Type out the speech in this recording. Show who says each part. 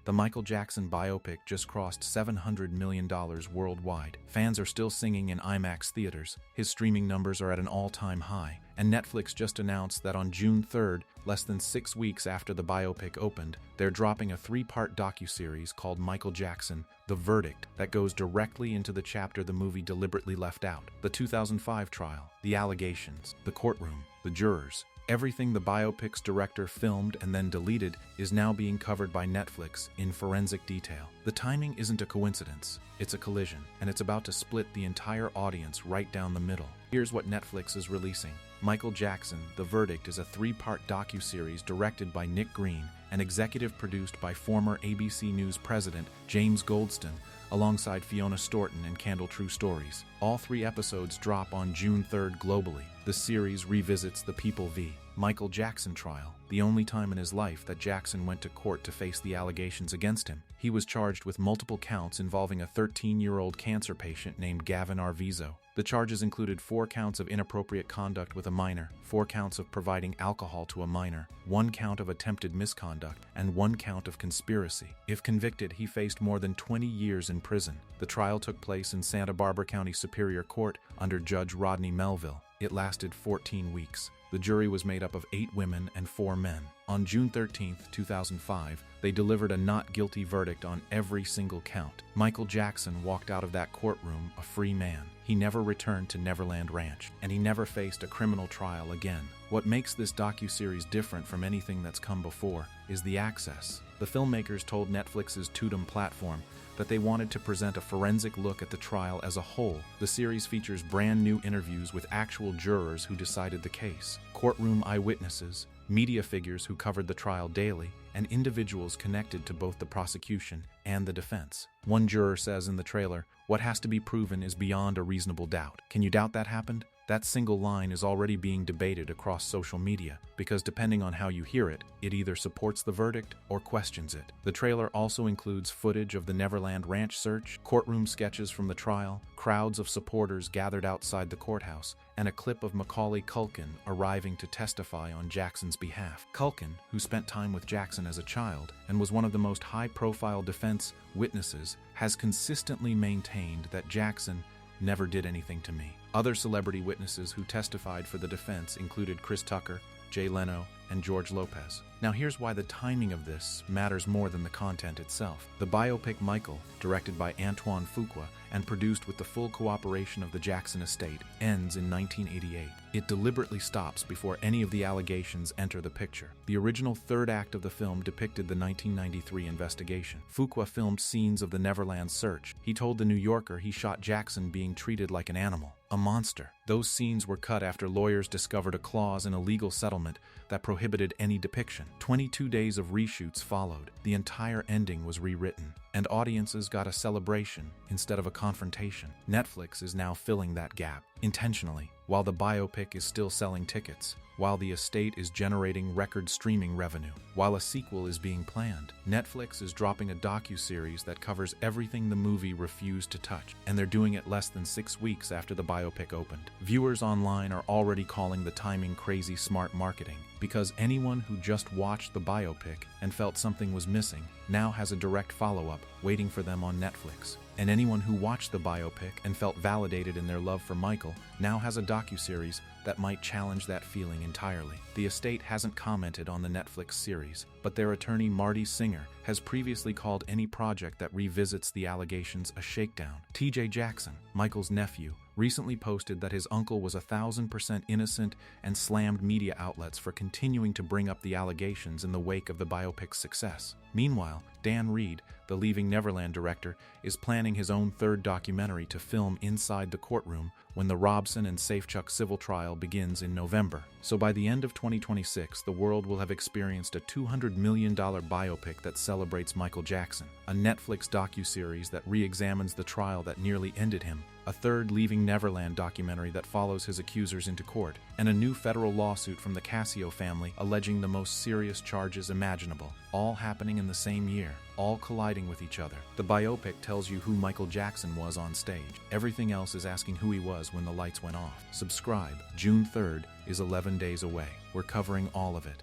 Speaker 1: The Michael Jackson biopic just crossed $700 million worldwide. Fans are still singing in IMAX theaters. His streaming numbers are at an all-time high. And Netflix just announced that on June 3rd, less than 6 weeks after the biopic opened, they're dropping a 3-part docuseries called Michael Jackson: The Verdict that goes directly into the chapter the movie deliberately left out. The 2005 trial, the allegations, the courtroom, the jurors. Everything the biopic's director filmed and then deleted is now being covered by Netflix in forensic detail. The timing isn't a coincidence, it's a collision, and it's about to split the entire audience right down the middle. Here's what Netflix is releasing. Michael Jackson: The Verdict is a 3-part docuseries directed by Nick Green and executive produced by former ABC News president James Goldston, alongside Fiona Storton and Candle True Stories. All 3 episodes drop on June 3rd globally. The series revisits the People v. Michael Jackson trial, the only time in his life that Jackson went to court to face the allegations against him. He was charged with multiple counts involving a 13-year-old cancer patient named Gavin Arvizo. The charges included 4 counts of inappropriate conduct with a minor, 4 counts of providing alcohol to a minor, 1 count of attempted misconduct, and 1 count of conspiracy. If convicted, he faced more than 20 years in prison. The trial took place in Santa Barbara County Superior Court under Judge Rodney Melville. It lasted 14 weeks. The jury was made up of 8 women and 4 men. On June 13, 2005, they delivered a not guilty verdict on every single count. Michael Jackson walked out of that courtroom a free man. He never returned to Neverland Ranch, and he never faced a criminal trial again. What makes this docuseries different from anything that's come before is the access. The filmmakers told Netflix's Tudum platform that they wanted to present a forensic look at the trial as a whole. The series features brand new interviews with actual jurors who decided the case, courtroom eyewitnesses, media figures who covered the trial daily, and individuals connected to both the prosecution and the defense. One juror says in the trailer, "What has to be proven is beyond a reasonable doubt." Can you doubt that happened? That single line is already being debated across social media, because depending on how you hear it, it either supports the verdict or questions it. The trailer also includes footage of the Neverland Ranch search, courtroom sketches from the trial, crowds of supporters gathered outside the courthouse, and a clip of Macaulay Culkin arriving to testify on Jackson's behalf. Culkin, who spent time with Jackson as a child and was one of the most high-profile defense witnesses, has consistently maintained that Jackson never did anything to me. Other celebrity witnesses who testified for the defense included Chris Tucker, Jay Leno, and George Lopez. Now here's why the timing of this matters more than the content itself. The biopic Michael, directed by Antoine Fuqua and produced with the full cooperation of the Jackson estate, ends in 1988. It deliberately stops before any of the allegations enter the picture. The original 3rd act of the film depicted the 1993 investigation. Fuqua filmed scenes of the Neverland search. He told The New Yorker he shot Jackson being treated like an animal, a monster. Those scenes were cut after lawyers discovered a clause in a legal settlement that prohibited any depiction. 22 days of reshoots followed. The entire ending was rewritten, and audiences got a celebration instead of a confrontation. Netflix is now filling that gap, intentionally, while the biopic is still selling tickets, while the estate is generating record streaming revenue, while a sequel is being planned. Netflix is dropping a docuseries that covers everything the movie refused to touch, and they're doing it less than 6 weeks after the biopic opened. Viewers online are already calling the timing crazy smart marketing, because anyone who just watched the biopic and felt something was missing now has a direct follow-up waiting for them on Netflix. And anyone who watched the biopic and felt validated in their love for Michael now has a docuseries that might challenge that feeling entirely. The estate hasn't commented on the Netflix series, but their attorney Marty Singer has previously called any project that revisits the allegations a shakedown. TJ Jackson, Michael's nephew, recently posted that his uncle was 1,000% innocent and slammed media outlets for continuing to bring up the allegations in the wake of the biopic's success. Meanwhile, Dan Reed, the Leaving Neverland director, is planning his own 3rd documentary to film inside the courtroom when the Robson and Safechuck civil trial begins in November. So by the end of 2026, the world will have experienced a $200 million biopic that celebrates Michael Jackson, a Netflix docuseries that re-examines the trial that nearly ended him, a 3rd Leaving Neverland documentary that follows his accusers into court, and a new federal lawsuit from the Casio family alleging the most serious charges imaginable, all happening in the same year, all colliding with each other. The biopic tells you who Michael Jackson was on stage. Everything else is asking who he was when the lights went off. Subscribe. June 3rd is 11 days away. We're covering all of it.